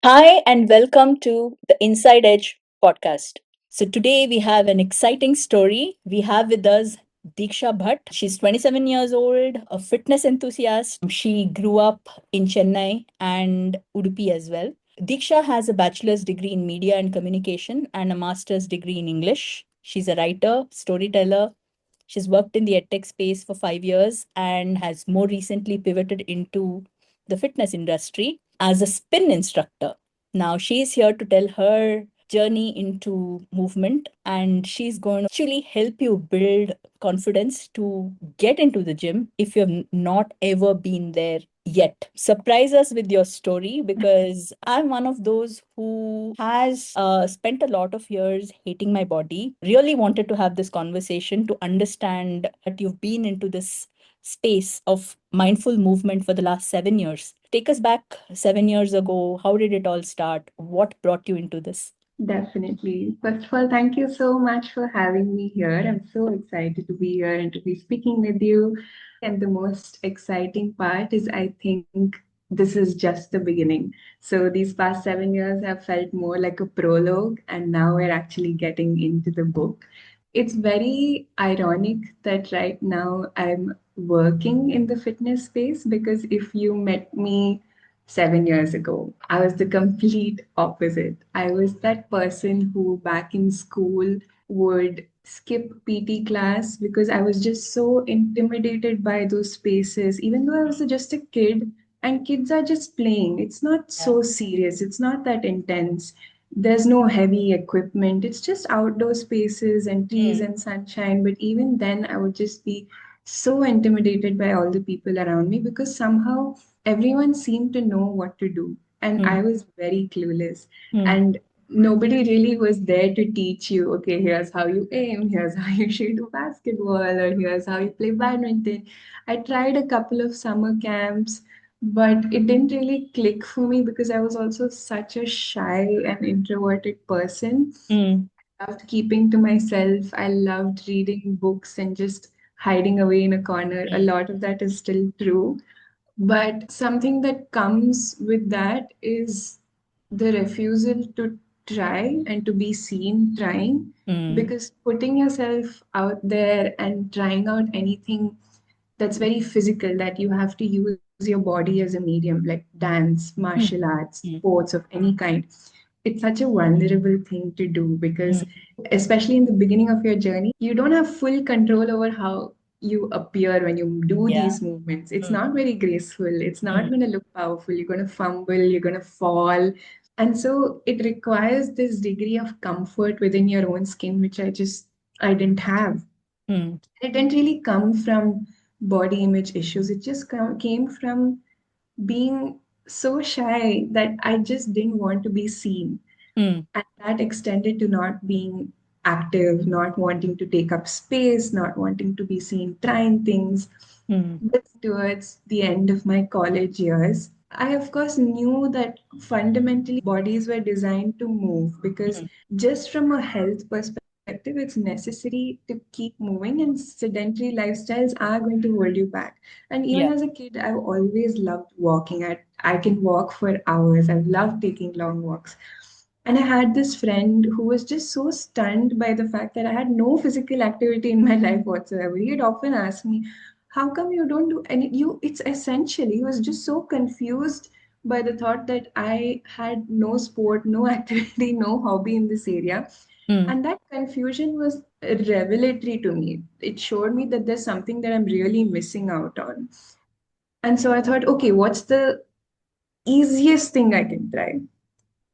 Hi, and welcome to the Inside Edge podcast. So, today we have an exciting story. We have with us Deeksha Bhat. She's 27 years old, a fitness enthusiast. She grew up in Chennai and Udupi as well. Deeksha has a bachelor's degree in media and communication and a master's degree in English. She's a writer, storyteller. She's worked in the edtech space for 5 years and has more recently pivoted into the fitness industry as a spin instructor. Now she's here to tell her journey into movement, and she's going to actually help you build confidence to get into the gym if you've not ever been there yet. Surprise us with your story, because I'm one of those who has spent a lot of years hating my body. Really wanted to have this conversation to understand that you've been into this space of mindful movement for the last 7 years. Take us back 7 years ago. How did it all start? What brought you into this? Definitely. First of all, thank you so much for having me here. I'm so excited to be here and to be speaking with you. And the most exciting part is I think this is just the beginning. So these past 7 years have felt more like a prologue, and now we're actually getting into the book. It's very ironic that right now I'm working in the fitness space because if you met me 7 years ago, I was the complete opposite. I was that person who back in school would skip PT class because I was just so intimidated by those spaces, even though I was just a kid and kids are just playing. It's not Yeah. so serious, it's not that intense. There's no heavy equipment, it's just outdoor spaces and trees Mm, and sunshine. But even then, I would just be so intimidated by all the people around me because somehow everyone seemed to know what to do and I mm, was very clueless, mm, and nobody really was there to teach you, okay, here's how you aim, here's how you shoot a basketball, or here's how you play badminton. I tried a couple of summer camps, but it didn't really click for me because I was also such a shy and introverted person. mm, Loved keeping to myself. I loved reading books and just hiding away in a corner. A mm, lot of that is still true, but something that comes with that is the refusal to try and to be seen trying. mm, Because putting yourself out there and trying out anything that's very physical, that you have to use your body as a medium, like dance, martial mm, arts, mm, sports of any kind, it's such a vulnerable thing to do because, mm. especially in the beginning of your journey, you don't have full control over how you appear when you do Yeah. these movements. It's Mm, not very graceful, it's not mm, going to look powerful. You're going to fumble, you're going to fall. And so it requires this degree of comfort within your own skin, which I didn't have. mm, It didn't really come from body image issues. It just came from being so shy that I just didn't want to be seen. mm, And that extended to not being active, not wanting to take up space, not wanting to be seen trying things. mm, But towards the end of my college years, I of course knew that fundamentally bodies were designed to move because mm. just from a health perspective, it's necessary to keep moving, and sedentary lifestyles are going to hold you back. And even Yeah. as a kid, I've always loved walking. I can walk for hours. I've loved taking long walks. And I had this friend who was just so stunned by the fact that I had no physical activity in my life whatsoever. He had often asked me, how come you don't do any you it's essential. He was just so confused by the thought that I had no sport, no activity, no hobby in this area. Mm, And that confusion was revelatory to me. It showed me that there's something that I'm really missing out on. And so I thought, okay, what's the easiest thing I can try?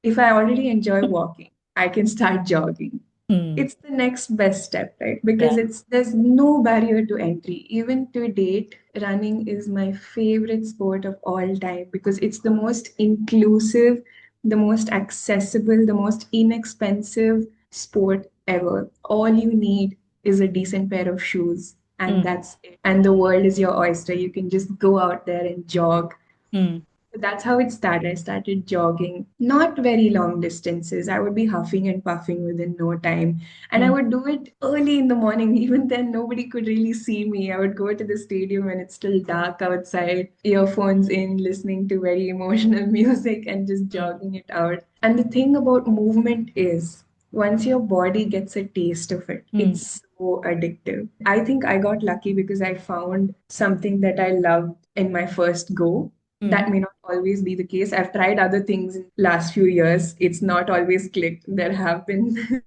If I already enjoy walking, I can start jogging. mm. It's the next best step, right? Because Yeah. there's no barrier to entry. Even to date, running is my favorite sport of all time because it's the most inclusive, the most accessible, the most inexpensive sport ever. All you need is a decent pair of shoes, and Mm, that's it. And the world is your oyster. You can just go out there and jog. mm, That's how it started. I started jogging, not very long distances. I would be huffing and puffing within no time. And I Mm, would do it early in the morning. Even then, nobody could really see me. I would go to the stadium when it's still dark outside, earphones in, listening to very emotional music and just mm, jogging it out. And the thing about movement is, once your body gets a taste of it, mm, it's so addictive. I think I got lucky because I found something that I loved in my first go. mm. That may not always be the case. I've tried other things in last few years. It's not always clicked. There have been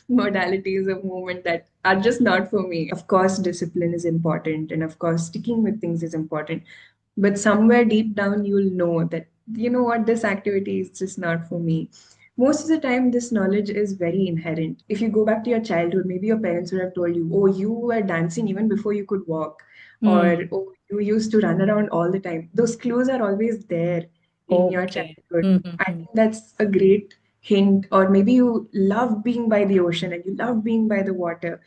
modalities of movement that are just not for me. Of course, discipline is important, and of course, sticking with things is important. But somewhere deep down, you'll know that, you know what, this activity is just not for me. Most of the time, this knowledge is very inherent. If you go back to your childhood, maybe your parents would have told you, oh, you were dancing even before you could walk, or Mm. oh, you used to run around all the time. Those clues are always there in your Okay. childhood. I Mm-hmm. think that's a great hint. Or maybe you love being by the ocean and you love being by the water.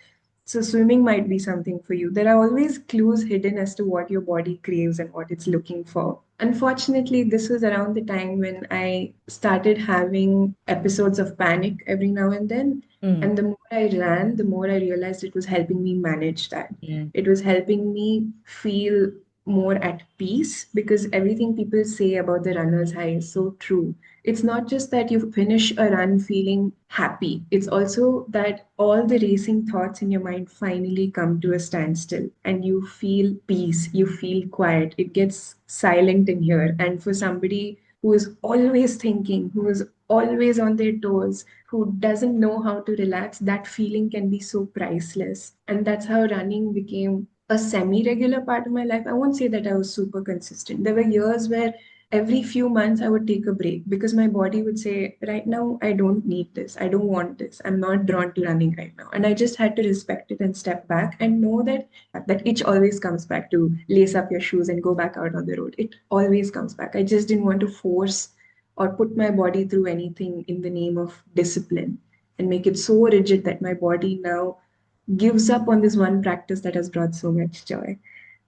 So swimming might be something for you. There are always clues hidden as to what your body craves and what it's looking for. Unfortunately, this was around the time when I started having episodes of panic every now and then. Mm, And the more I ran, the more I realized it was helping me manage that. mm, It was helping me feel more at peace, because everything people say about the runner's high is so true. It's not just that you finish a run feeling happy, it's also that all the racing thoughts in your mind finally come to a standstill and you feel peace, you feel quiet. It gets silent in here. And for somebody who is always thinking, who is always on their toes, who doesn't know how to relax, that feeling can be so priceless. And that's how running became a semi regular part of my life. I won't say that I was super consistent. There were years where every few months I would take a break because my body would say, right now, I don't need this. I don't want this. I'm not drawn to running right now. And I just had to respect it and step back and know that itch always comes back to lace up your shoes and go back out on the road. It always comes back. I just didn't want to force or put my body through anything in the name of discipline and make it so rigid that my body now gives up on this one practice that has brought so much joy.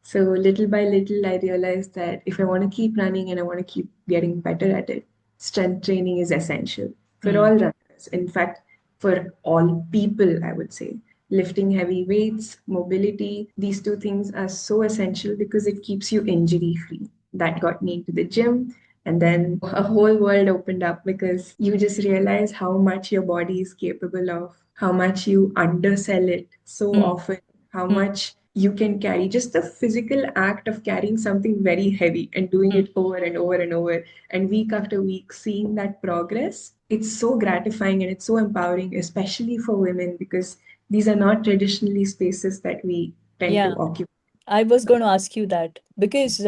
So little by little, I realized that if I want to keep running and I want to keep getting better at it, strength training is essential for mm, all runners. In fact, for all people, I would say. Lifting heavy weights, mobility, these two things are so essential because it keeps you injury free. That got me into the gym. And then a whole world opened up because you just realize how much your body is capable of, how much you undersell it so mm, often, how mm, much you can carry. Just the physical act of carrying something very heavy and doing mm. it over and over and over, and week after week, seeing that progress, it's so gratifying and it's so empowering, especially for women, because these are not traditionally spaces that we tend Yeah. to occupy. I was going to ask you that because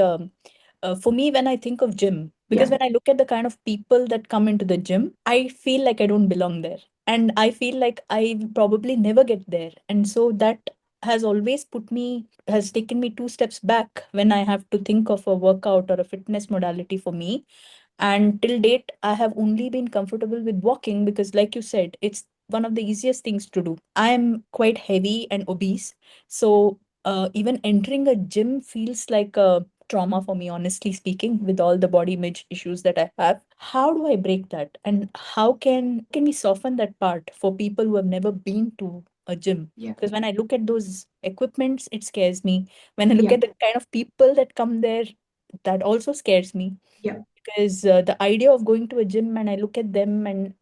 for me, when I think of gym, because Yeah, when I look at the kind of people that come into the gym, I feel like I don't belong there. And I feel like I will probably never get there. And so that has always has taken me two steps back when I have to think of a workout or a fitness modality for me. And till date, I have only been comfortable with walking because, like you said, it's one of the easiest things to do. I am quite heavy and obese. So even entering a gym feels like a trauma for me, honestly speaking, with all the body image issues that I have. How do I break that? And how can we soften that part for people who have never been to a gym? yeah, Because when I look at those equipments, it scares me. When I look yeah, at the kind of people that come there, that also scares me yeah, because the idea of going to a gym and I look at them and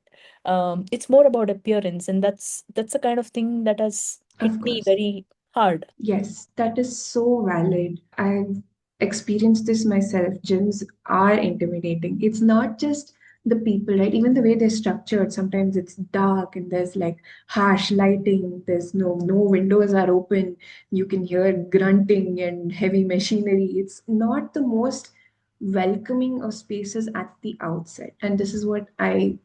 it's more about appearance, and that's the kind of thing that has hit of me course. very hard. Yes, that is so valid. I've experienced this myself. Gyms are intimidating. It's not just the people, right? Even the way they're structured, sometimes it's dark and there's like harsh lighting. There's no windows are open. You can hear grunting and heavy machinery. It's not the most welcoming of spaces at the outset. And this is what I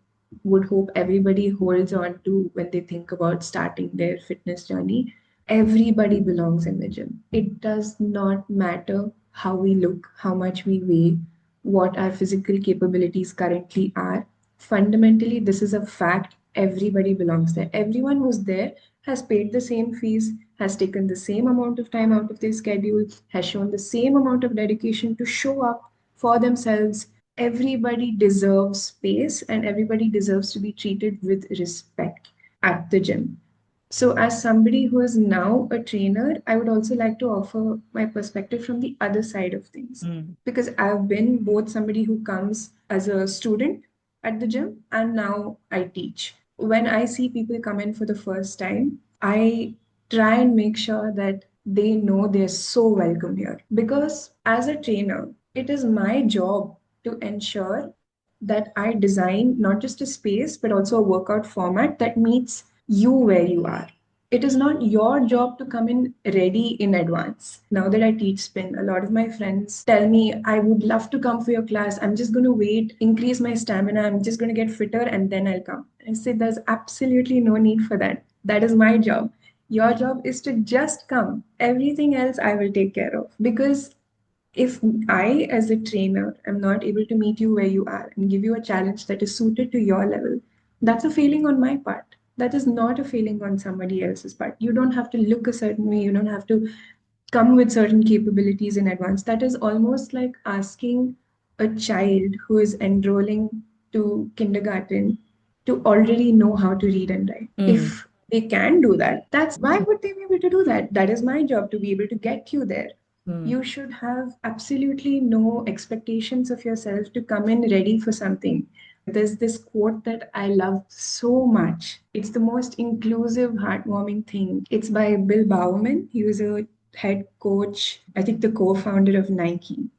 would hope everybody holds on to when they think about starting their fitness journey. Everybody belongs in the gym. It does not matter how we look, how much we weigh, what our physical capabilities currently are. Fundamentally, this is a fact. Everybody belongs there. Everyone who's there has paid the same fees, has taken the same amount of time out of their schedule, has shown the same amount of dedication to show up for themselves, everybody deserves space and everybody deserves to be treated with respect at the gym. So, as somebody who is now a trainer, I would also like to offer my perspective from the other side of things. Mm. Because I've been both somebody who comes as a student at the gym and now I teach. When I see people come in for the first time, I try and make sure that they know they're so welcome here. Because as a trainer, it is my job to ensure that I design not just a space but also a workout format that meets you where you are. It is not your job to come in ready in advance. Now that I teach spin, a lot of my friends tell me, I would love to come for your class. I'm just going to wait, increase my stamina. I'm just going to get fitter and then I'll come. I say, there's absolutely no need for that. That is my job. Your job is to just come. Everything else I will take care of. Because if I, as a trainer, am not able to meet you where you are and give you a challenge that is suited to your level, that's a failing on my part. That is not a failing on somebody else's part. You don't have to look a certain way, you don't have to come with certain capabilities in advance. That is almost like asking a child who is enrolling to kindergarten to already know how to read and write. Mm. If they can do that, that's why would they be able to do that? That is my job to be able to get you there. Mm. You should have absolutely no expectations of yourself to come in ready for something. There's this quote that I love so much. It's the most inclusive, heartwarming thing. It's by Bill Bowerman. He was a head coach, I think the co founder of Nike.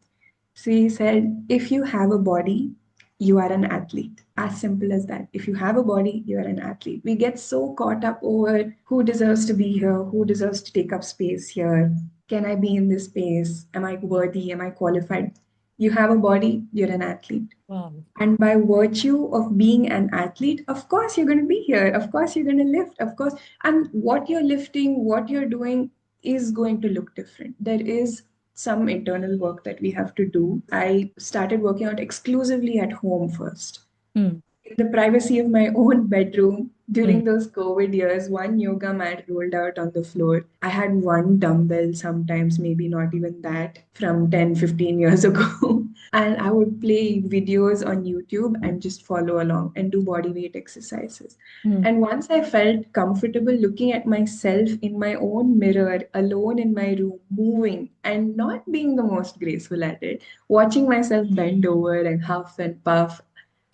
So he said, if you have a body, you are an athlete. As simple as that. If you have a body, you are an athlete. We get so caught up over who deserves to be here, who deserves to take up space here. Can I be in this space? Am I worthy? Am I qualified? You have a body, you're an athlete. Wow. And by virtue of being an athlete, of course you're going to be here. Of course you're going to lift. Of course. And what you're lifting, what you're doing is going to look different. There is some internal work that we have to do. I started working out exclusively at home first Mm. in the privacy of my own bedroom Mm. during those COVID years, one yoga mat rolled out on the floor. I had one dumbbell, sometimes maybe not even that, from 10, 15 years ago. And I would play videos on YouTube and just follow along and do body weight exercises. Mm. And once I felt comfortable looking at myself in my own mirror, alone in my room, moving and not being the most graceful at it, watching myself bend over and huff and puff,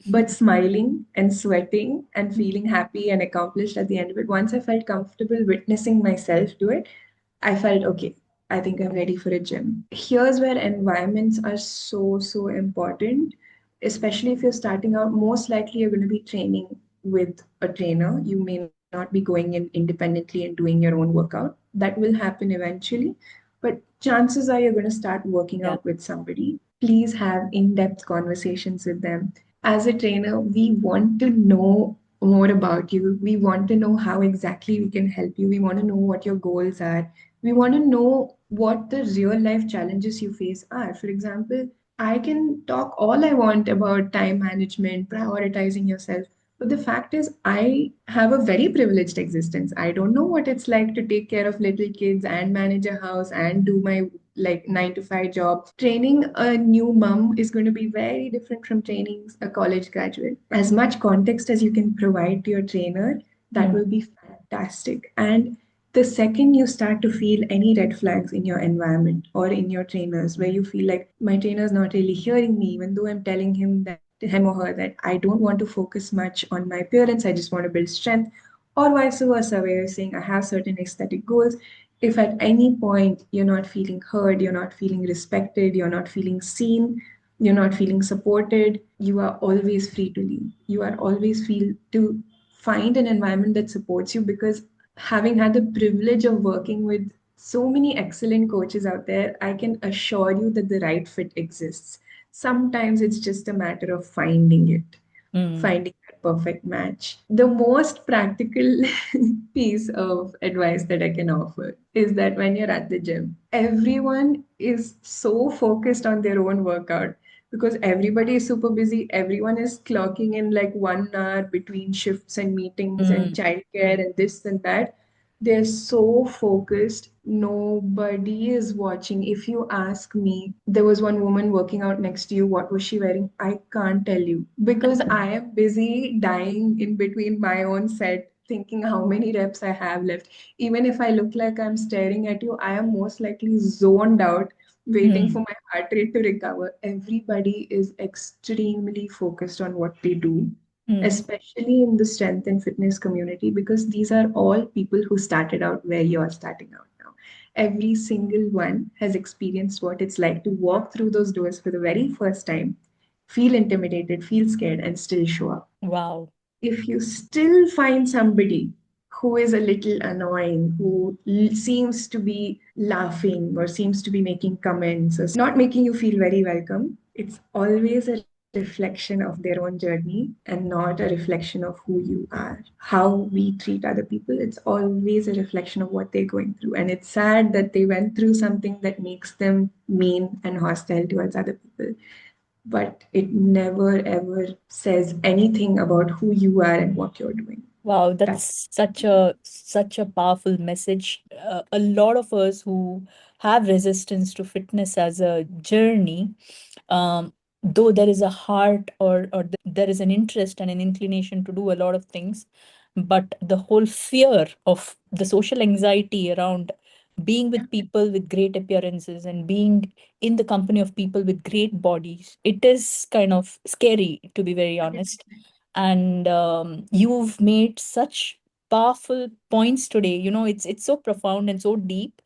but smiling and sweating and feeling happy and accomplished at the end of it. Once I felt comfortable witnessing myself do it, I felt okay. I think I'm ready for a gym. Here's where environments are so, so important, especially if you're starting out. Most likely, you're going to be training with a trainer. You may not be going in independently and doing your own workout. That will happen eventually. But chances are you're going to start working Yeah. out with somebody. Please have in depth conversations with them. As a trainer, we want to know more about you. We want to know how exactly we can help you. We want to know what your goals are. We want to know what the real life challenges you face are. For example, I can talk all I want about time management, prioritizing yourself. But the fact is, I have a very privileged existence. I don't know what it's like to take care of little kids and manage a house and do my like 9 to 5 job. Training a new mom is going to be very different from training a college graduate. As much context as you can provide to your trainer, that Mm. will be fantastic. And the second you start to feel any red flags in your environment or in your trainers, where you feel like my trainer is not really hearing me, even though I'm telling him or her that I don't want to focus much on my appearance, I just want to build strength, or vice versa, where you're saying I have certain aesthetic goals. If at any point you're not feeling heard, you're not feeling respected, you're not feeling seen, you're not feeling supported, you are always free to leave. You are always free to find an environment that supports you, because having had the privilege of working with so many excellent coaches out there, I can assure you that the right fit exists. Sometimes it's just a matter of finding it, Mm. finding that perfect match. The most practical piece of advice that I can offer is that when you're at the gym, everyone is so focused on their own workout because everybody is super busy. Everyone is clocking in like 1 hour between shifts and meetings and Mm. childcare and this and that. They're so focused. Nobody is watching. If you ask me, there was one woman working out next to you. What was she wearing? I can't tell you because I am busy dying in between my own set, thinking how many reps I have left. Even if I look like I'm staring at you, I am most likely zoned out, waiting for Hmm. my heart rate to recover. Everybody is extremely focused on what they do, Hmm. especially in the strength and fitness community, because these are all people who started out where you're starting out now. Every single one has experienced what it's like to walk through those doors for the very first time, feel intimidated, feel scared, and still show up. Wow. If you still find somebody who is a little annoying, who seems to be laughing or seems to be making comments or not making you feel very welcome, it's always a reflection of their own journey and not a reflection of who you are. How we treat other people, it's always a reflection of what they're going through. And it's sad that they went through something that makes them mean and hostile towards other people, but it never ever says anything about who you are and what you're doing. Wow, That's that's such a powerful message. A lot of us who have resistance to fitness as a journey, um, though there is a heart or there is an interest and an inclination to do a lot of things, but the whole fear of the social anxiety around being with people with great appearances and being in the company of people with great bodies, it is kind of scary, to be very honest. And you've made such powerful points today. It's so profound and so deep,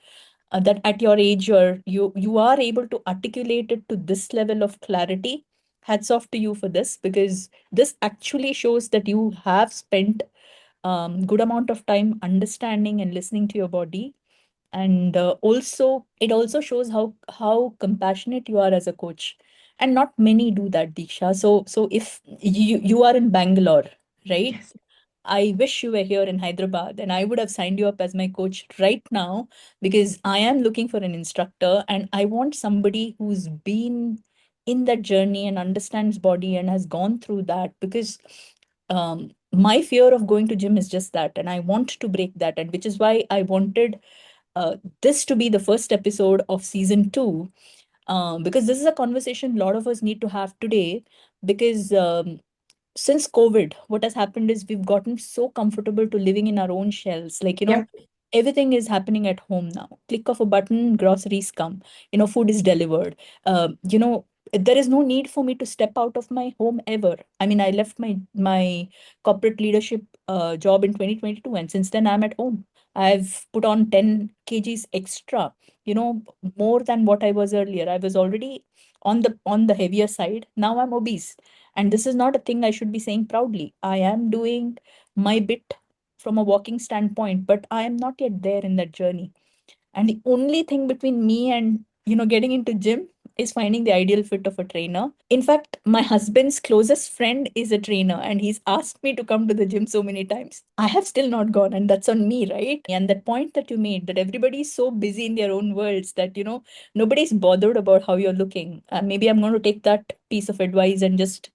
that at your age you are able to articulate it to this level of clarity. Hats off to you for this, because this actually shows that you have spent good amount of time understanding and listening to your body. And also it also shows how compassionate you are as a coach, and not many do that, Diksha. So if you are in Bangalore, right? yes, I wish you were here in Hyderabad, and I would have signed you up as my coach right now, because I am looking for an instructor and I want somebody who's been in that journey and understands body and has gone through that. Because my fear of going to gym is just that, and I want to break that, and which is why I wanted this to be the first episode of season two, because this is a conversation a lot of us need to have today. Because since COVID, what has happened is we've gotten so comfortable to living in our own shells. Like, yep, everything is happening at home now. Click of a button, groceries come, food is delivered. There is no need for me to step out of my home ever. I mean, I left my corporate leadership job in 2022, and since then I'm at home. I've put on 10 kgs extra, more than what I was earlier. I was already on the heavier side. Now I'm obese, and this is not a thing I should be saying proudly. I am doing my bit from a walking standpoint, but I am not yet there in that journey. And the only thing between me and, getting into gym is finding the ideal fit of a trainer. In fact, my husband's closest friend is a trainer, and he's asked me to come to the gym so many times. I have still not gone, and that's on me, right? And that point that you made, that everybody is so busy in their own worlds that, nobody's bothered about how you're looking. Maybe I'm going to take that piece of advice and just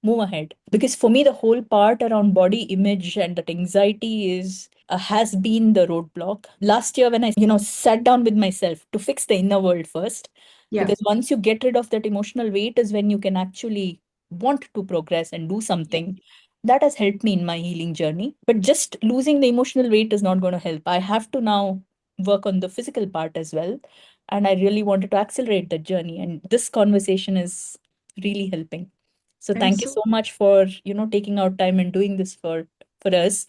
move ahead. Because for me, the whole part around body image and that anxiety has been the roadblock. Last year, when I, sat down with myself to fix the inner world first, yeah, because once you get rid of that emotional weight is when you can actually want to progress and do yeah. something. That has helped me in my healing journey. But just losing the emotional weight is not going to help. I have to now work on the physical part as well. And I really wanted to accelerate that journey. And this conversation is really helping. So I'm thank you so so much for, taking out time and doing this for us.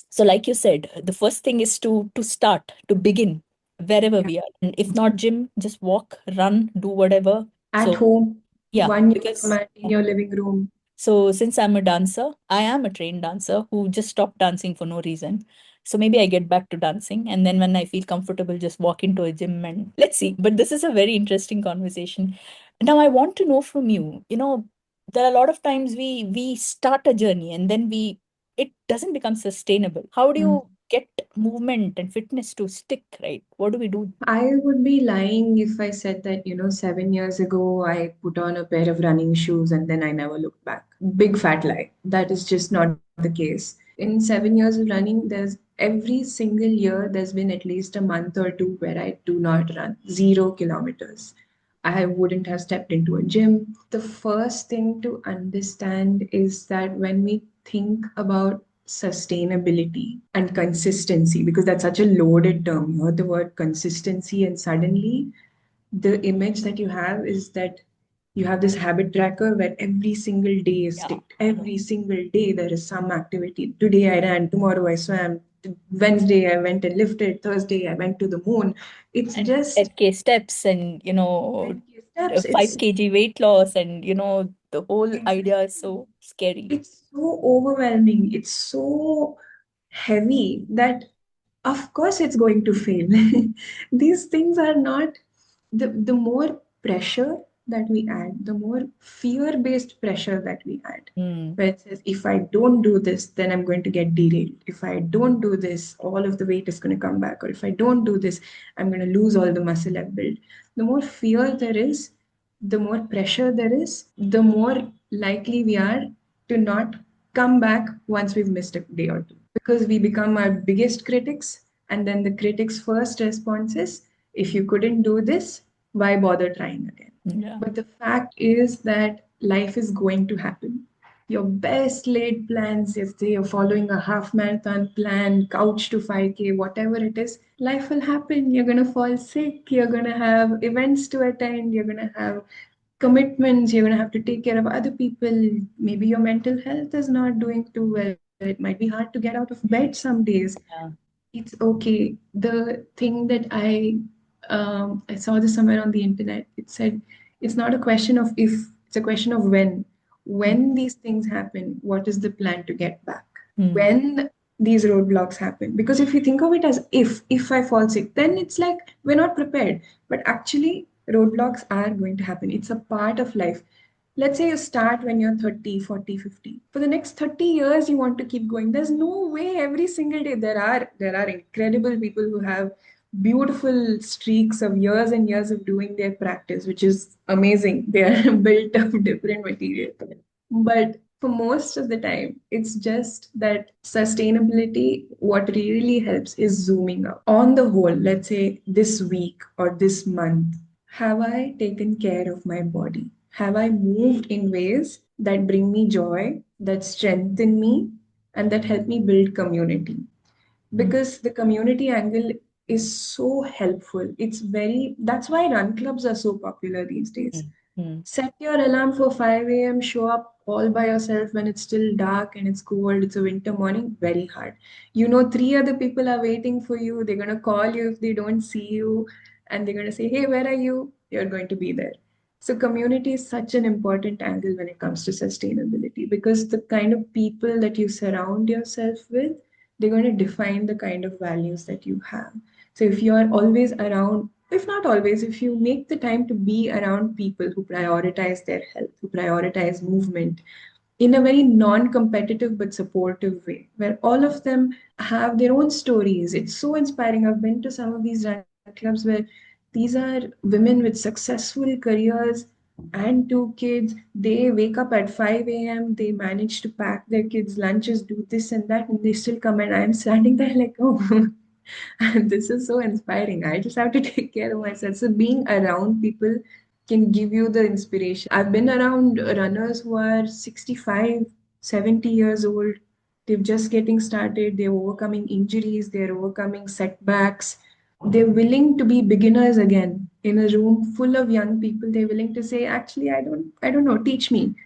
So like you said, the first thing is to start, to begin wherever yeah. we are. And if not gym, just walk, run, do whatever. At So home, yeah, one yoga because mat in your living room. so since I'm a dancer, I am a trained dancer who just stopped dancing for no reason. So maybe I get back to dancing, and then when I feel comfortable, just walk into a gym and let's see. But this is a very interesting conversation. Now I want to know from you, there are a lot of times we start a journey and then we it doesn't become sustainable. How do Mm. you get movement and fitness to stick, right? What do we do? I would be lying if I said that, 7 years ago I put on a pair of running shoes and then I never looked back. Big fat lie. That is just not the case. In 7 years of running, there's every single year there's been at least a month or two where I do not run 0 kilometers. I wouldn't have stepped into a gym. The first thing to understand is that when we think about sustainability and consistency, because that's such a loaded term, you heard the word consistency, and suddenly the image that you have is that you have this habit tracker where every single day is Yeah. ticked. Every single day there is some activity. Today I ran, tomorrow I swam, Wednesday I went and lifted, Thursday I went to the moon. It's And just 10K steps and, 10K steps. 5 kg weight loss and, the whole idea is Exactly. so scary. It's so overwhelming. It's so heavy that, of course, it's going to fail. These things are not the more pressure that we add, the more fear-based pressure that we add. Mm. Where it says, if I don't do this, then I'm going to get derailed. If I don't do this, all of the weight is going to come back. Or if I don't do this, I'm going to lose all the muscle I've built. The more fear there is, the more pressure there is, the more likely we are to not come back once we've missed a day or two. Because we become our biggest critics, and then the critics' first response is, if you couldn't do this, why bother trying again? Yeah. But the fact is that life is going to happen. Your best laid plans, if they are following a half marathon plan, couch to 5K, whatever it is, life will happen. You're going to fall sick. You're going to have events to attend. You're going to have commitments. You're going to have to take care of other people. Maybe your mental health is not doing too well. It might be hard to get out of bed some days. Yeah. It's okay. The thing that I saw this somewhere on the internet. It said it's not a question of if, it's a question of when. When these things happen, what is the plan to get back? Mm. When these roadblocks happen, because if you think of it as if I fall sick, then it's like we're not prepared. But actually, roadblocks are going to happen. It's a part of life. Let's say you start when you're 30, 40, 50. For the next 30 years you want to keep going. There's no way every single day. There are incredible people who have beautiful streaks of years and years of doing their practice, which is amazing. They are built of different material. But for most of the time, it's just that sustainability, what really helps is zooming out. On the whole, let's say this week or this month, have I taken care of my body? Have I moved in ways that bring me joy, that strengthen me, and that help me build community? Mm. Because the community angle is so helpful. That's why run clubs are so popular these days. Mm. Mm. Set your alarm for 5 a.m., show up all by yourself when it's still dark and it's cold, it's a winter morning, very hard. You know, three other people are waiting for you. They're going to call you if they don't see you, and they're going to say, hey, where are you? You're going to be there. So, community is such an important angle when it comes to sustainability, because the kind of people that you surround yourself with, they're going to define the kind of values that you have. So if you are always around, if not always, if you make the time to be around people who prioritize their health, who prioritize movement in a very non competitive but supportive way, where all of them have their own stories. It's so inspiring. I've been to some of these run clubs where these are women with successful careers and two kids. They wake up at 5 a.m., they manage to pack their kids' lunches, do this and that, and they still come, and I'm standing there like, oh, and this is so inspiring. I just have to take care of myself. So being around people can give you the inspiration. I've been around runners who are 65, 70 years old. They're just getting started. They're overcoming injuries. They're overcoming setbacks. They're willing to be beginners again in a room full of young people. They're willing to say, actually, I don't know, teach me.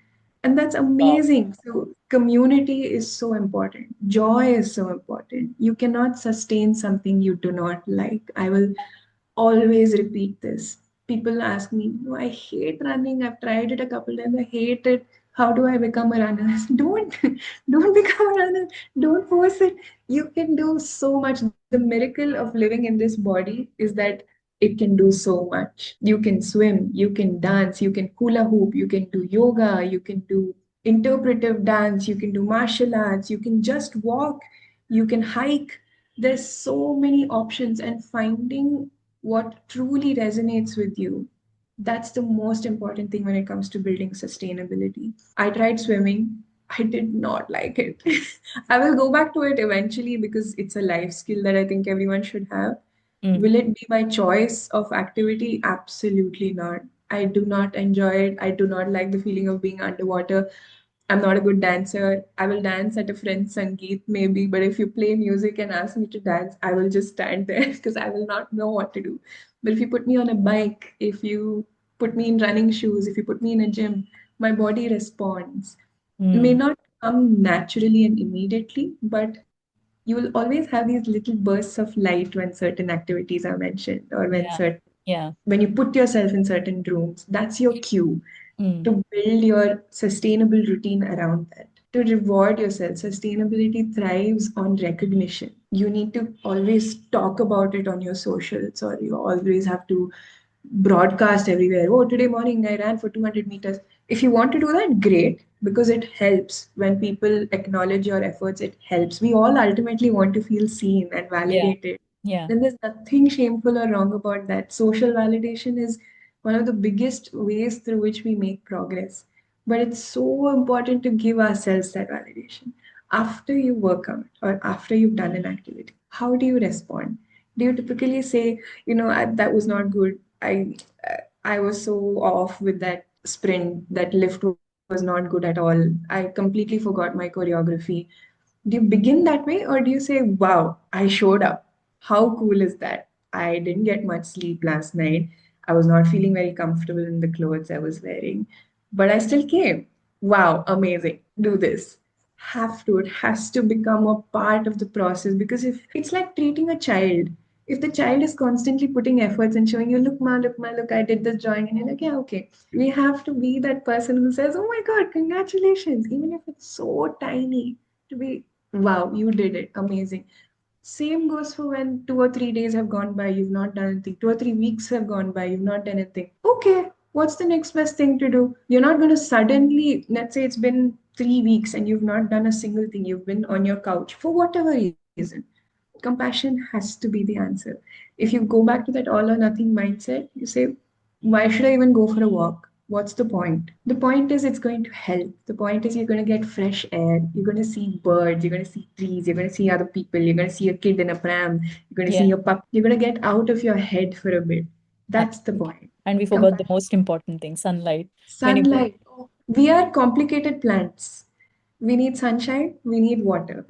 And that's Wow. amazing. So community is so important. Joy is so important. You cannot sustain something you do not like. I will always repeat this. People ask me, "No, I hate running. I've tried it a couple times. I hate it. How do I become a runner?" I say, don't, don't become a runner. Don't force it. You can do so much. The miracle of living in this body is that it can do so much. You can swim, you can dance, you can hula hoop, you can do yoga, you can do interpretive dance, you can do martial arts, you can just walk, you can hike. There's so many options, and finding what truly resonates with you, that's the most important thing when it comes to building sustainability. I tried swimming. I did not like it. I will go back to it eventually because it's a life skill that I think everyone should have. Mm. Will it be my choice of activity? Absolutely not. I do not enjoy it. I do not like the feeling of being underwater. I'm not a good dancer. I will dance at a friend's Sangeet maybe, but if you play music and ask me to dance, I will just stand there because I will not know what to do. But if you put me on a bike, if you put me in running shoes, if you put me in a gym, my body responds. May Mm. not come naturally and immediately, but you will always have these little bursts of light when certain activities are mentioned or Yeah. Yeah. when you put yourself in certain rooms. That's your cue Mm. to build your sustainable routine around that. To reward yourself, sustainability thrives on recognition. You need to always talk about it on your socials, or you always have to broadcast everywhere. Oh, today morning I ran for 200 meters. If you want to do that, great, because it helps. When people acknowledge your efforts, it helps. We all ultimately want to feel seen and Yeah. validated. Yeah. Then there's nothing shameful or wrong about that. Social validation is one of the biggest ways through which we make progress. But it's so important to give ourselves that validation. After you work out or after you've done an activity, how do you respond? Do you typically say, that was not good? I was so off with that sprint. That lift was not good at all. I completely forgot my choreography. Do you begin that way, or do you say, wow, I showed up? How cool is that? I didn't get much sleep last night. I was not feeling very comfortable in the clothes I was wearing, but I still came. Wow, amazing. Do this. Have to. It has to become a part of the process, because if it's like treating a child, if the child is constantly putting efforts and showing you, look, ma, look, I did this drawing, and you're like, yeah, okay. We have to be that person who says, oh my God, congratulations, even if it's so tiny, to be, wow, you did it, amazing. Same goes for when 2 or 3 days have gone by, you've not done anything. 2 or 3 weeks have gone by, you've not done anything. Okay, what's the next best thing to do? You're not going to suddenly, let's say it's been 3 weeks and you've not done a single thing, you've been on your couch for whatever reason. Compassion has to be the answer. If you go back to that all or nothing mindset, you say, why should I even go for a walk? What's the point? The point is it's going to help. The point is you're going to get fresh air. You're going to see birds. You're going to see trees. You're going to see other people. You're going to see a kid in a pram. You're going to see Yeah. your pup. You're going to get out of your head for a bit. That's the Absolutely. point. And we forgot the Compassion. most important thing, sunlight. Many people. Sunlight. Oh, we are complicated plants. We need sunshine. We need water.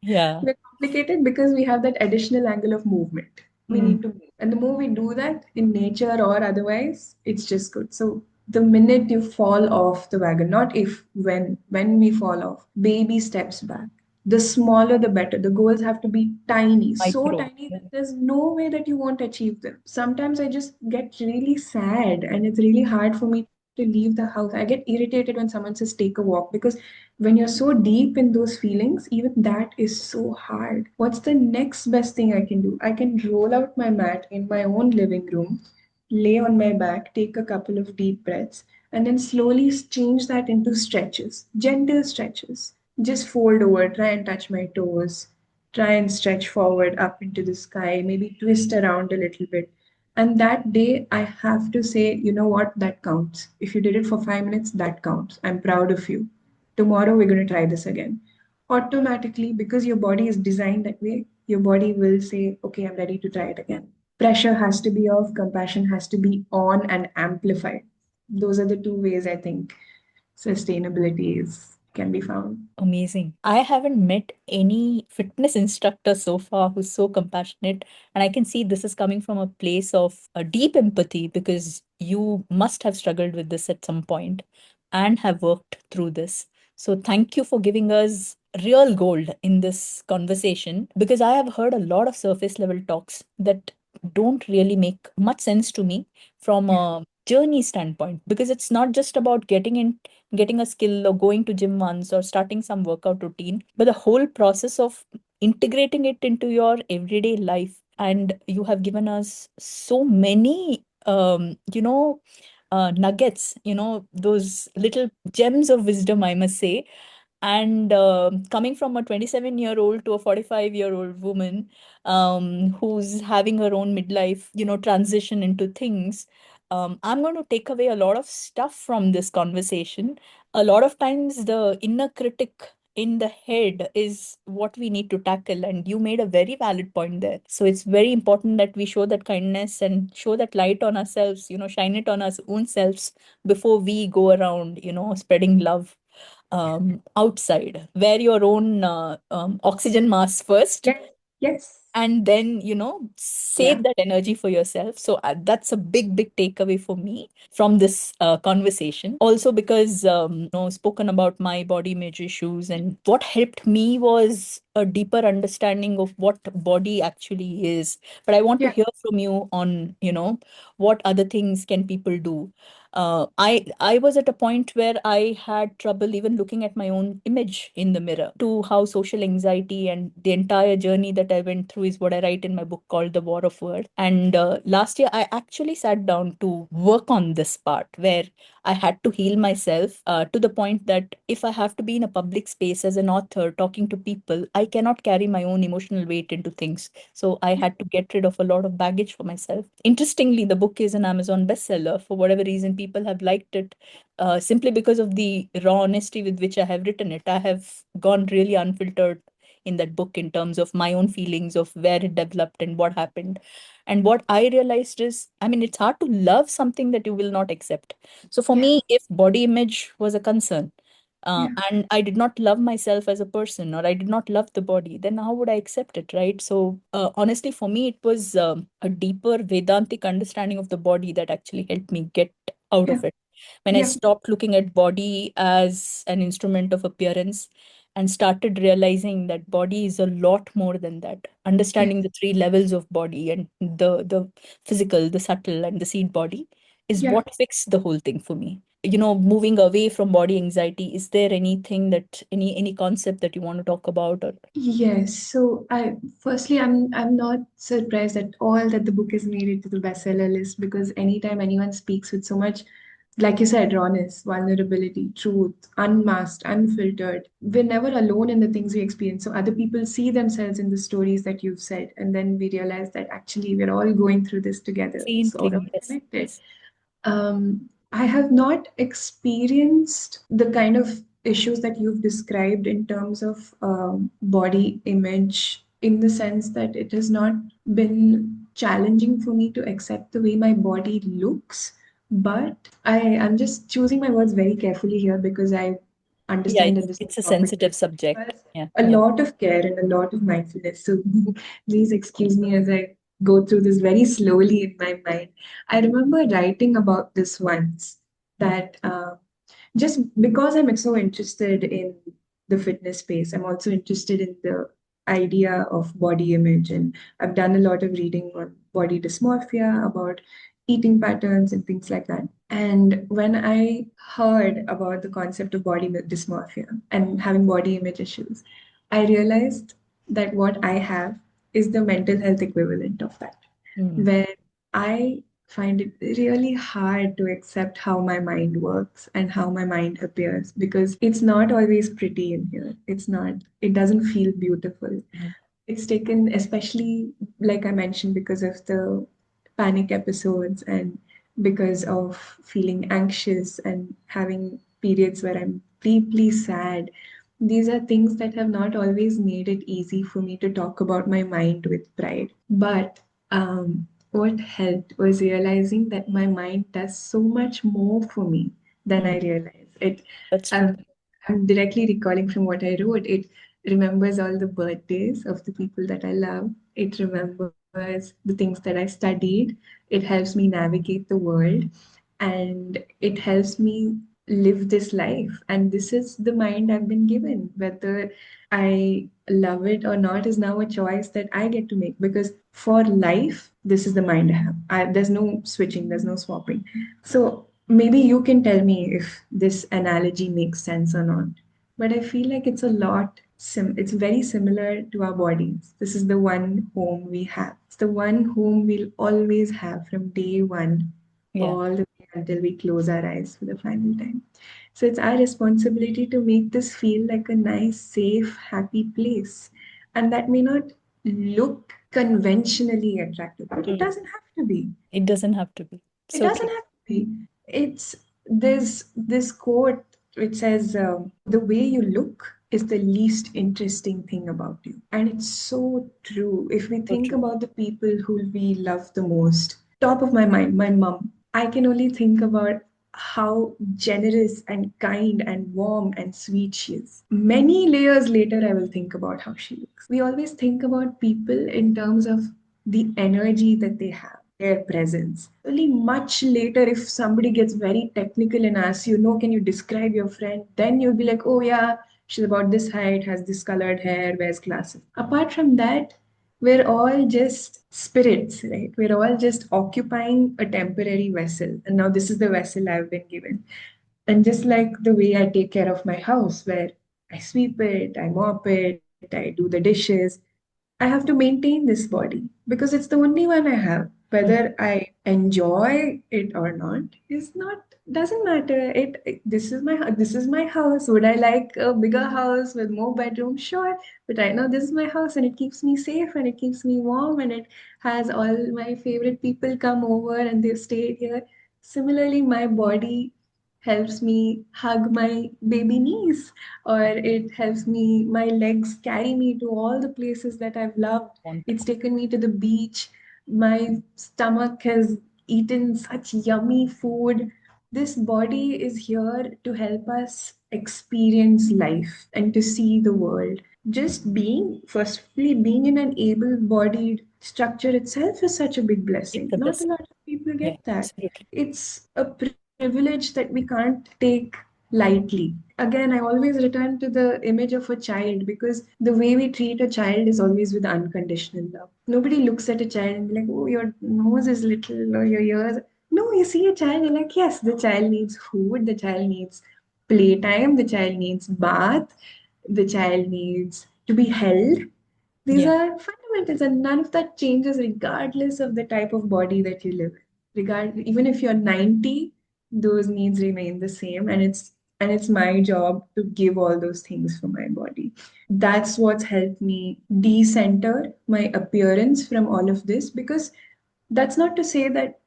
Yeah. We're complicated because we have that additional angle of movement. We Mm. need to move. And the more we do that in nature or otherwise, it's just good. So the minute you fall off the wagon, not if, when we fall off, baby steps back. The smaller the better. The goals have to be tiny, so Micro. tiny Yeah. that there's no way that you won't achieve them. Sometimes I just get really sad and it's really hard for me to leave the house. I get irritated when someone says take a walk, because when you're so deep in those feelings, even that is so hard. What's the next best thing I can do? I can roll out my mat in my own living room, lay on my back, take a couple of deep breaths, and then slowly change that into stretches, gentle stretches. Just fold over, try and touch my toes, try and stretch forward up into the sky, maybe twist around a little bit. And that day, I have to say, you know what, that counts. If you did it for 5 minutes, that counts. I'm proud of you. Tomorrow, we're going to try this again. Automatically, because your body is designed that way, your body will say, okay, I'm ready to try it again. Pressure has to be off, compassion has to be on and amplified. Those are the two ways I think sustainability can be found. Amazing. I haven't met any fitness instructor so far who's so compassionate. And I can see this is coming from a place of a deep empathy because you must have struggled with this at some point and have worked through this. So thank you for giving us real gold in this conversation because I have heard a lot of surface level talks that don't really make much sense to me from Yeah. a journey standpoint because it's not just about getting a skill or going to gym once or starting some workout routine, but the whole process of integrating it into your everyday life. And you have given us so many, nuggets, those little gems of wisdom, I must say. And coming from a 27-year-old to a 45-year-old woman who's having her own midlife, transition into things, I'm going to take away a lot of stuff from this conversation. A lot of times, the inner critic in the head is what we need to tackle. And you made a very valid point there. So it's very important that we show that kindness and show that light on ourselves, shine it on our own selves before we go around, spreading love outside. Wear your own oxygen mask first, Yes, yes, and then yeah, save that energy for yourself. So that's a big takeaway for me from this conversation, also because spoken about my body image issues, and what helped me was a deeper understanding of what body actually is. But I want to yeah, hear from you on what other things can people do. I was at a point where I had trouble even looking at my own image in the mirror. To how social anxiety and the entire journey that I went through is what I write in my book called The War of Words. And last year, I actually sat down to work on this part where I had to heal myself to the point that if I have to be in a public space as an author talking to people, I cannot carry my own emotional weight into things. So I had to get rid of a lot of baggage for myself. Interestingly, the book is an Amazon bestseller. For whatever reason, people have liked it simply because of the raw honesty with which I have written it. I have gone really unfiltered in that book in terms of my own feelings of where it developed and what happened. And what I realized is, I mean, it's hard to love something that you will not accept. So for yeah, me, if body image was a concern, yeah, and I did not love myself as a person, or I did not love the body, then how would I accept it, right? So, honestly, for me, it was a deeper Vedantic understanding of the body that actually helped me get out yeah, of it. When I yeah, stopped looking at body as an instrument of appearance and started realizing that body is a lot more than that. yes, Understanding the three levels of body and the physical, the subtle, and the seed body is yeah. what fixed the whole thing for me. Moving away from body anxiety, is there anything that any concept that you want to talk about? Or Yes, so I firstly I'm not surprised at all that the book is made it to the bestseller list because anytime anyone speaks with so much, like you said, rawness, vulnerability, truth, unmasked, unfiltered, we're never alone in the things we experience. So other people see themselves in the stories that you've said, and then we realize that actually we're all going through this together, same sort of thing, yes, connected. yes. I have not experienced the kind of issues that you've described in terms of body image, in the sense that it has not been challenging for me to accept the way my body looks. But I'm just choosing my words very carefully here because I Yeah, understand that this it's whole a topic sensitive subject. requires Yeah, a yeah. lot of care and a lot of mindfulness. So please excuse me as I go through this very slowly in my mind. I remember writing about this once that just because I'm so interested in the fitness space, I'm also interested in the idea of body image. And I've done a lot of reading on body dysmorphia, about eating patterns, and things like that. And when I heard about the concept of body dysmorphia and having body image issues, I realized that what I have is the mental health equivalent of that, Mm, where I find it really hard to accept how my mind works and how my mind appears because it's not always pretty in here. It's not, it doesn't feel beautiful. mm, It's taken, especially like I mentioned, because of the panic episodes and because of feeling anxious and having periods where I'm deeply sad. These are things that have not always made it easy for me to talk about my mind with pride. But what helped was realizing that my mind does so much more for me than I mm. realized. It, That's true. um, I'm directly recalling from what I wrote. It remembers all the birthdays of the people that I love. It remembers the things that I studied. It helps me navigate the world and it helps me live this life. And this is the mind I've been given. Whether I love it or not is now a choice that I get to make because for life, this is the mind I have. There's no switching, there's no swapping. So maybe you can tell me if this analogy makes sense or not. But I feel like it's a lot it's very similar to our bodies. This is the one home we have. It's the one home we'll always have from day one Yeah. all the way until we close our eyes for the final time. So it's our responsibility to make this feel like a nice, safe, happy place. And that may not look conventionally attractive, but it Mm. doesn't have to be. It doesn't have to be. It So doesn't true. have to be. It's this quote which says, "The way you look is the least interesting thing about you," and it's so true. If we So think true. about the people who we love the most, top of my mind, my mom. I can only think about how generous and kind and warm and sweet she is. Many layers later, I will think about how she looks. We always think about people in terms of the energy that they have, their presence. Only much later, if somebody gets very technical and asks you, no, can you describe your friend? Then you'll be like, oh, yeah, she's about this height, has this colored hair, wears glasses. Apart from that, we're all just spirits, right? We're all just occupying a temporary vessel. And now this is the vessel I've been given. And just like the way I take care of my house, where I sweep it, I mop it, I do the dishes, I have to maintain this body because it's the only one I have. Mm. Whether I enjoy it or not is not doesn't matter. This is my house. Would I like a bigger house with more bedrooms? Sure, but right now this is my house and it keeps me safe and it keeps me warm and it has all my favorite people come over and they've stayed here. Similarly, my body helps me hug my baby niece, or it helps me, my legs carry me to all the places that I've loved. Want. It's taken me to the beach. My stomach has eaten such yummy food. This body is here to help us experience life and to see the world. Just being, firstly, being in an able bodied structure itself is such a big It's blessing. a Not a blessing. lot of people Yeah, get that. absolutely. It's a privilege that we can't take lightly. Again, I always return to the image of a child because the way we treat a child is always with unconditional love. Nobody looks at a child and be like, oh, your nose is little or your ears. No, you see a child, you're like, yes, the child needs food, the child needs playtime, the child needs bath, the child needs to be held. These Yeah, are fundamentals, and none of that changes regardless of the type of body that you live in. Even if you're 90, those needs remain the same, and it's my job to give all those things for my body. That's what's helped me decenter my appearance from all of this because that's not to say that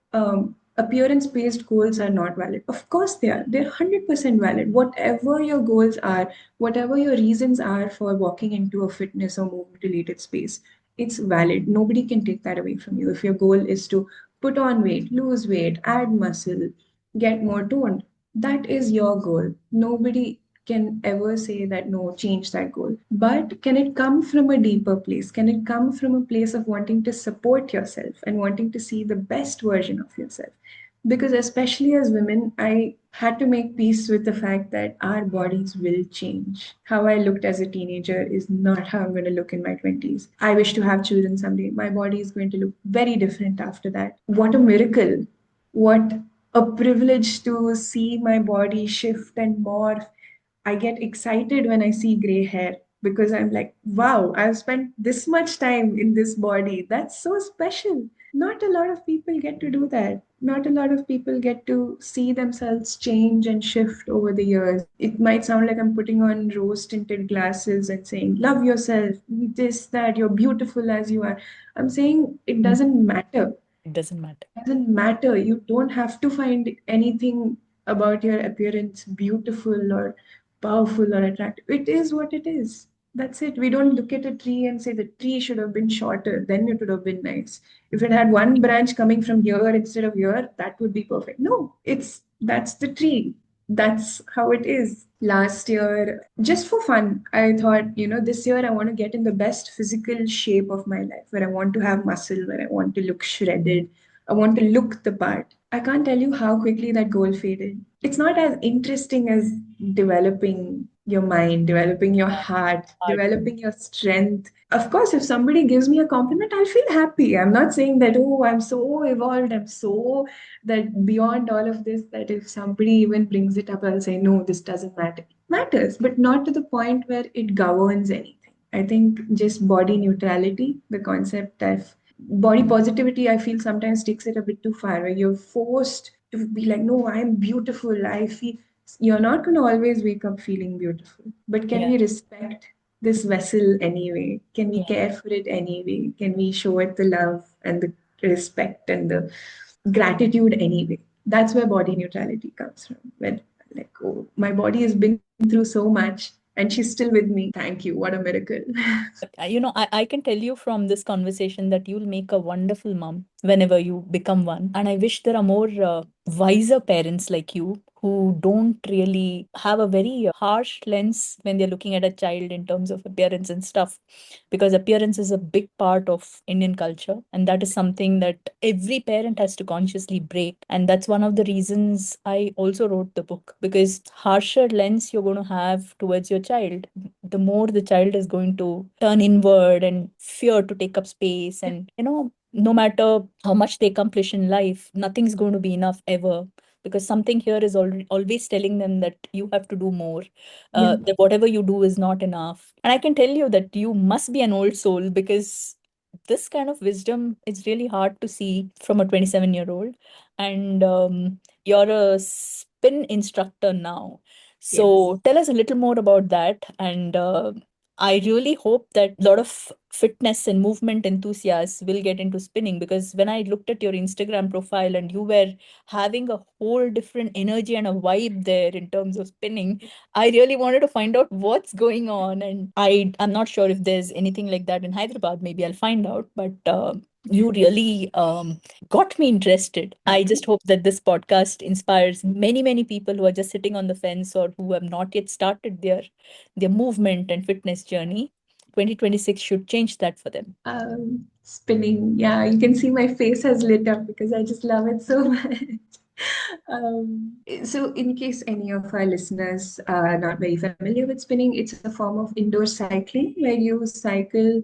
appearance based goals are not valid. Of course, they are. They're 100% valid. Whatever your goals are, whatever your reasons are for walking into a fitness or movement related space, it's valid. Nobody can take that away from you. If your goal is to put on weight, lose weight, add muscle, get more toned, that is your goal. Nobody can ever say that no, change that goal. But can it come from a deeper place? Can it come from a place of wanting to support yourself and wanting to see the best version of yourself? Because especially as women, I had to make peace with the fact that our bodies will change. How I looked as a teenager is not how I'm going to look in my 20s. I wish to have children someday. My body is going to look very different after that. What a miracle! What a privilege to see my body shift and morph. I get excited when I see gray hair because I'm like, wow, I've spent this much time in this body. That's so special. Not a lot of people get to do that. Not a lot of people get to see themselves change and shift over the years. It might sound like I'm putting on rose tinted glasses and saying, love yourself, this, that, you're beautiful as you are. I'm saying it mm, doesn't matter. it doesn't matter. Doesn't matter. You don't have to find anything about your appearance beautiful or powerful or attractive. It is what it is. That's it. We don't look at a tree and say the tree should have been shorter, then it would have been nice. If it had one branch coming from here instead of here, that would be perfect. No, that's the tree. That's how it is. Last year, just for fun, I thought, this year I want to get in the best physical shape of my life, where I want to have muscle, where I want to look shredded, I want to look the part. I can't tell you how quickly that goal faded. It's not as interesting as developing your mind, developing your heart, Art. developing your strength. Of course, if somebody gives me a compliment, I'll feel happy. I'm not saying that, oh, I'm so evolved, I'm so that beyond all of this, that if somebody even brings it up, I'll say, no, this doesn't matter. It matters, but not to the point where it governs anything. I think just body neutrality, the concept of body positivity, I feel sometimes takes it a bit too far, where you're forced to be like, no, I'm beautiful. I feel you're not going to always wake up feeling beautiful. But can Yeah, we respect this vessel anyway? Can we yeah, care for it anyway? Can we show it the love and the respect and the gratitude anyway. That's where body neutrality comes from. When like, oh, my body has been through so much and she's still with me. Thank you. What a miracle. I can tell you from this conversation that you'll make a wonderful mom whenever you become one. And I wish there are more wiser parents like you who don't really have a very harsh lens when they're looking at a child in terms of appearance and stuff. Because appearance is a big part of Indian culture. And that is something that every parent has to consciously break. And that's one of the reasons I also wrote the book. Because harsher lens you're going to have towards your child, the more the child is going to turn inward and fear to take up space. And, no matter how much they accomplish in life, nothing's going to be enough ever. Because something here is always telling them that you have to do more, Yeah. that whatever you do is not enough. And I can tell you that you must be an old soul because this kind of wisdom is really hard to see from a 27-year-old. And you're a spin instructor now. Yes. So tell us a little more about that. And I really hope that a lot of fitness and movement enthusiasts will get into spinning, because when I looked at your Instagram profile and you were having a whole different energy and a vibe there in terms of spinning, I really wanted to find out what's going on. And I'm not sure if there's anything like that in Hyderabad. Maybe I'll find out. But you really got me interested. I just hope that this podcast inspires many, many people who are just sitting on the fence or who have not yet started their movement and fitness journey. 2026 should change that for them. Spinning. Yeah, you can see my face has lit up because I just love it so much. So, in case any of our listeners are not very familiar with spinning, it's a form of indoor cycling where you cycle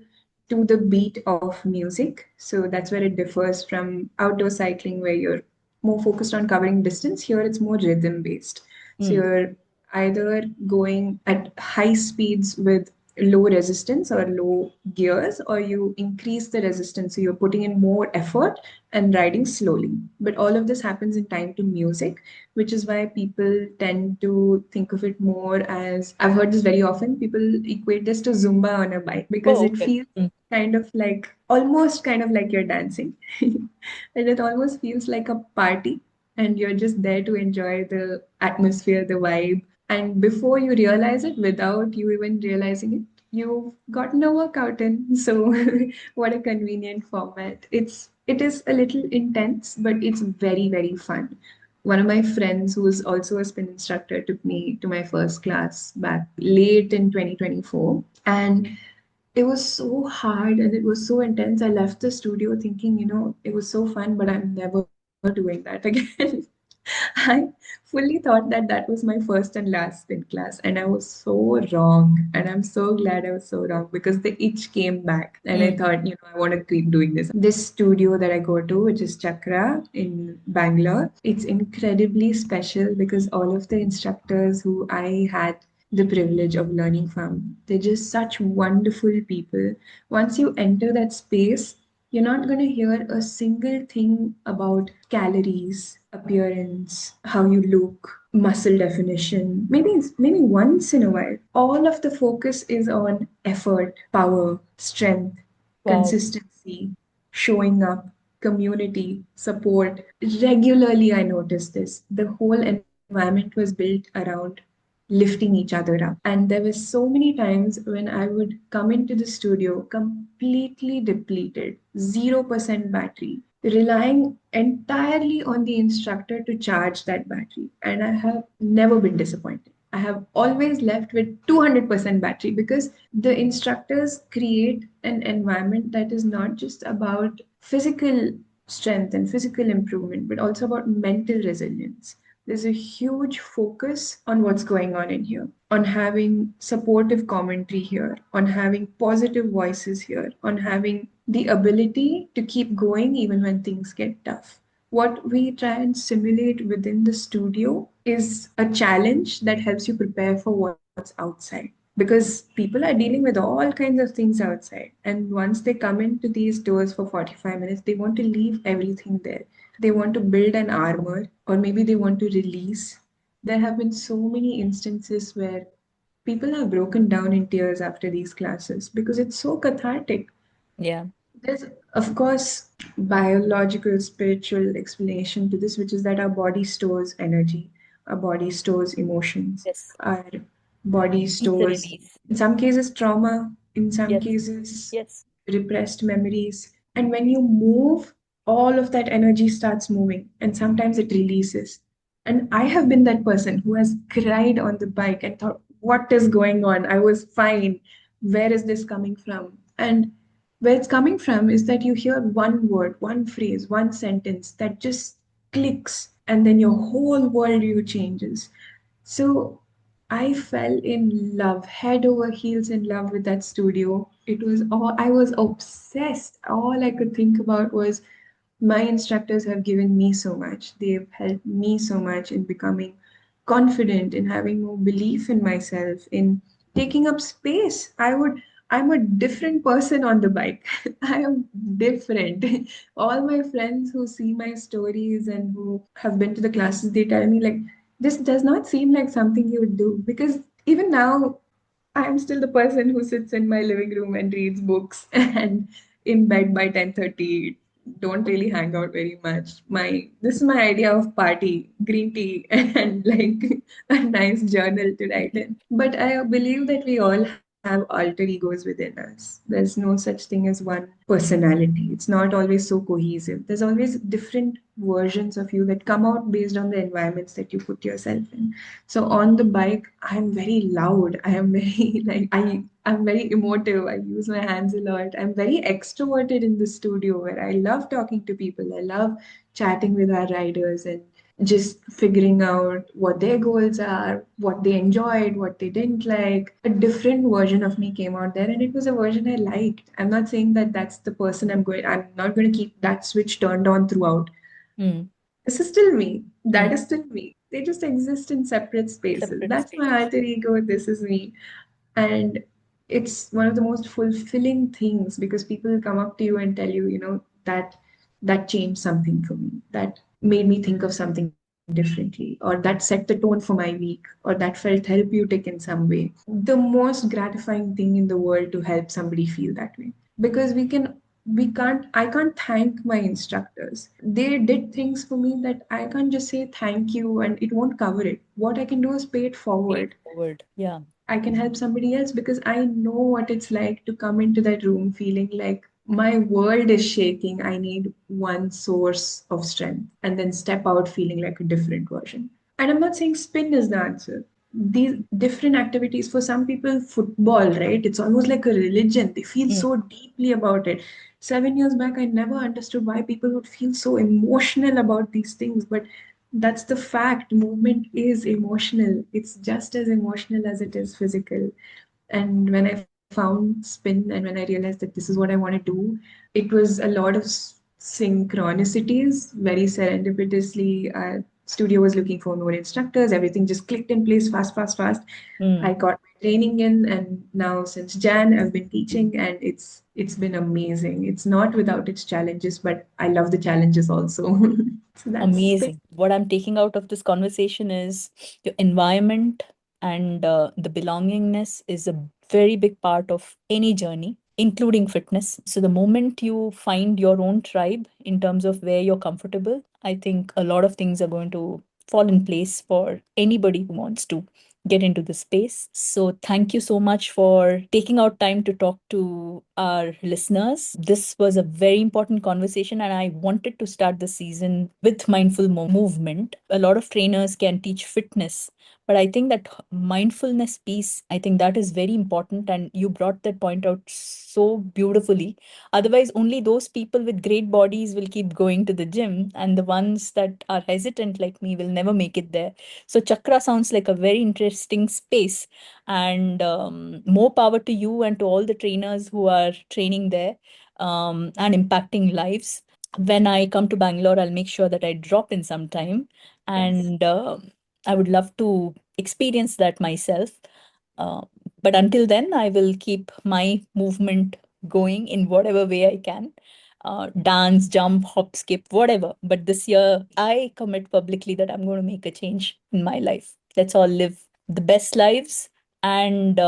to the beat of music. So, that's where it differs from outdoor cycling, where you're more focused on covering distance. Here, it's more rhythm based. So, Mm. you're either going at high speeds with low resistance or low gears, or you increase the resistance. So you're putting in more effort and riding slowly. But all of this happens in time to music, which is why people tend to think of it more as, I've heard this very often, people equate this to Zumba on a bike because Oh, it okay. feels kind of like almost kind of like you're dancing. And it almost feels like a party and you're just there to enjoy the atmosphere, the vibe. And before you realize it, without you even realizing it, you've gotten a workout in. So what a convenient format. It is a little intense, but it's very, very fun. One of my friends who is also a spin instructor took me to my first class back late in 2024. And it was so hard and it was so intense. I left the studio thinking, it was so fun, but I'm never doing that again. I fully thought that that was my first and last spin class, and I was so wrong. And I'm so glad I was so wrong because the itch came back, and I Mm. thought, I want to keep doing this. This studio that I go to, which is Chakra in Bangalore, it's incredibly special because all of the instructors who I had the privilege of learning from, they're just such wonderful people. Once you enter that space, you're not going to hear a single thing about calories, appearance, how you look, muscle definition. Maybe once in a while. All of the focus is on effort, power, strength, Wow. consistency, showing up, community, support. Regularly, I noticed this. The whole environment was built around lifting each other up. And there were so many times when I would come into the studio completely depleted, 0% battery, relying entirely on the instructor to charge that battery. And I have never been disappointed. I have always left with 200% battery because the instructors create an environment that is not just about physical strength and physical improvement, but also about mental resilience. There's a huge focus on what's going on in here, on having supportive commentary here, on having positive voices here, on having the ability to keep going even when things get tough. What we try and simulate within the studio is a challenge that helps you prepare for what's outside. Because people are dealing with all kinds of things outside. And once they come into these doors for 45 minutes, they want to leave everything there. They want to build an armor, or maybe they want to release. There have been so many instances where people have broken down in tears after these classes because it's so cathartic. Yeah. There's, of course, biological, spiritual explanation to this, which is that our body stores energy, our body stores emotions, Yes. our body Needs a stores, release. in some cases, trauma, in some Yes. cases, Yes. repressed memories. And when you move, all of that energy starts moving, and sometimes it releases. And I have been that person who has cried on the bike and thought, what is going on? I was fine. Where is this coming from? And where it's coming from is that you hear one word, one phrase, one sentence that just clicks, and then your whole worldview changes. So I fell in love, head over heels in love with that studio. It was all, I was obsessed. All I could think about was my instructors have given me so much. They've helped me so much in becoming confident, in having more belief in myself, in taking up space. I'm a different person on the bike. I am different. All my friends who see my stories and who have been to the classes, they tell me like this does not seem like something you would do, because even now I'm still the person who sits in my living room and reads books and in bed by 10:30. Don't really hang out very much. My This is my idea of party, green tea and like a nice journal to write in. But I believe that we all have alter egos within us. There's no such thing as one personality. It's not always so cohesive. There's always different versions of you that come out based on the environments that you put yourself in. So on the bike, I'm very loud. I am very I'm very emotive. I use my hands a lot. I'm very extroverted in the studio where I love talking to people. I love chatting with our riders and just figuring out what their goals are, what they enjoyed, what they didn't like. A different version of me came out there, and it was a version I liked. I'm not saying that that's the person I'm not going to keep that switch turned on throughout. Mm. This is still me. That Mm. is still me. They just exist in separate spaces. Separate That's my spaces. alter ego. This is me. And it's one of the most fulfilling things because people come up to you and tell you, that changed something for me. That made me think of something differently, or that set the tone for my week, or that felt therapeutic in some way. The most gratifying thing in the world to help somebody feel that way. Because we can't I can't thank my instructors. They did things for me that I can't just say thank you and it won't cover it. What I can do is pay it Pay it forward. forward. Yeah. I can help somebody else because I know what it's like to come into that room feeling like my world is shaking. I need one source of strength and then step out feeling like a different version. And I'm not saying spin is the answer. These different activities for some people, football, right? It's almost like a religion. They feel Mm. so deeply about it. 7 years back, I never understood why people would feel so emotional about these things, but that's the fact. Movement is emotional. It's just as emotional as it is physical. And when I found spin and when I realized that this is what I want to do, it was a lot of synchronicities, very serendipitously. Studio was looking for more instructors. Everything just clicked in place fast, fast, fast. I Mm. got my training in, and now since Jan, I've been teaching, and it's been amazing. It's not without its challenges, but I love the challenges also. So that's spin. Amazing. What I'm taking out of this conversation is your environment and the belongingness is a very big part of any journey, including fitness. So, the moment you find your own tribe in terms of where you're comfortable, I think a lot of things are going to fall in place for anybody who wants to get into the space. So, thank you so much for taking out time to talk to our listeners. This was a very important conversation, and I wanted to start the season with mindful movement. A lot of trainers can teach fitness, but I think that mindfulness piece, I think that is very important, and you brought that point out so beautifully. Otherwise, only those people with great bodies will keep going to the gym, and the ones that are hesitant like me will never make it there. So, Chakra sounds like a very interesting space. And more power to you and to all the trainers who are training there and impacting lives. When I come to Bangalore, I'll make sure that I drop in sometime. Yes. And I would love to experience that myself. Uh, but until then, I will keep my movement going in whatever way I can. Dance, jump, hop, skip, whatever. But this year, I commit publicly that I'm going to make a change in my life. Let's all live the best lives and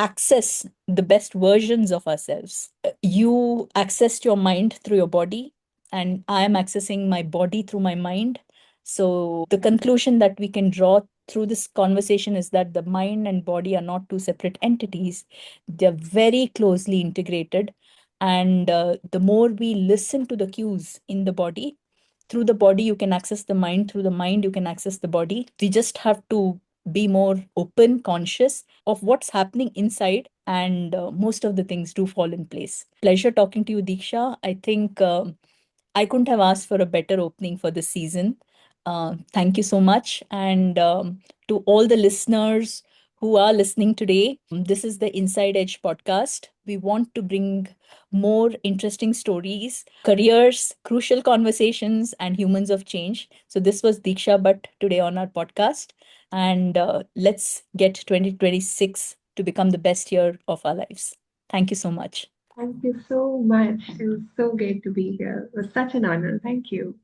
access the best versions of ourselves. You accessed your mind through your body, and I am accessing my body through my mind. So, the conclusion that we can draw through this conversation is that the mind and body are not two separate entities, they're very closely integrated. And the more we listen to the cues in the body, through the body, you can access the mind, through the mind, you can access the body. We just have to be more open, conscious of what's happening inside, and most of the things do fall in place. Pleasure talking to you, Deeksha. I think I couldn't have asked for a better opening for this season. Thank you so much. And to all the listeners who are listening today, this is the Inside Edge podcast. We want to bring more interesting stories, careers, crucial conversations, and humans of change. So, this was Deeksha Bhat today on our podcast. And let's get 2026 to become the best year of our lives. Thank you so much. Thank you so much. It was so great to be here. It was such an honor. Thank you.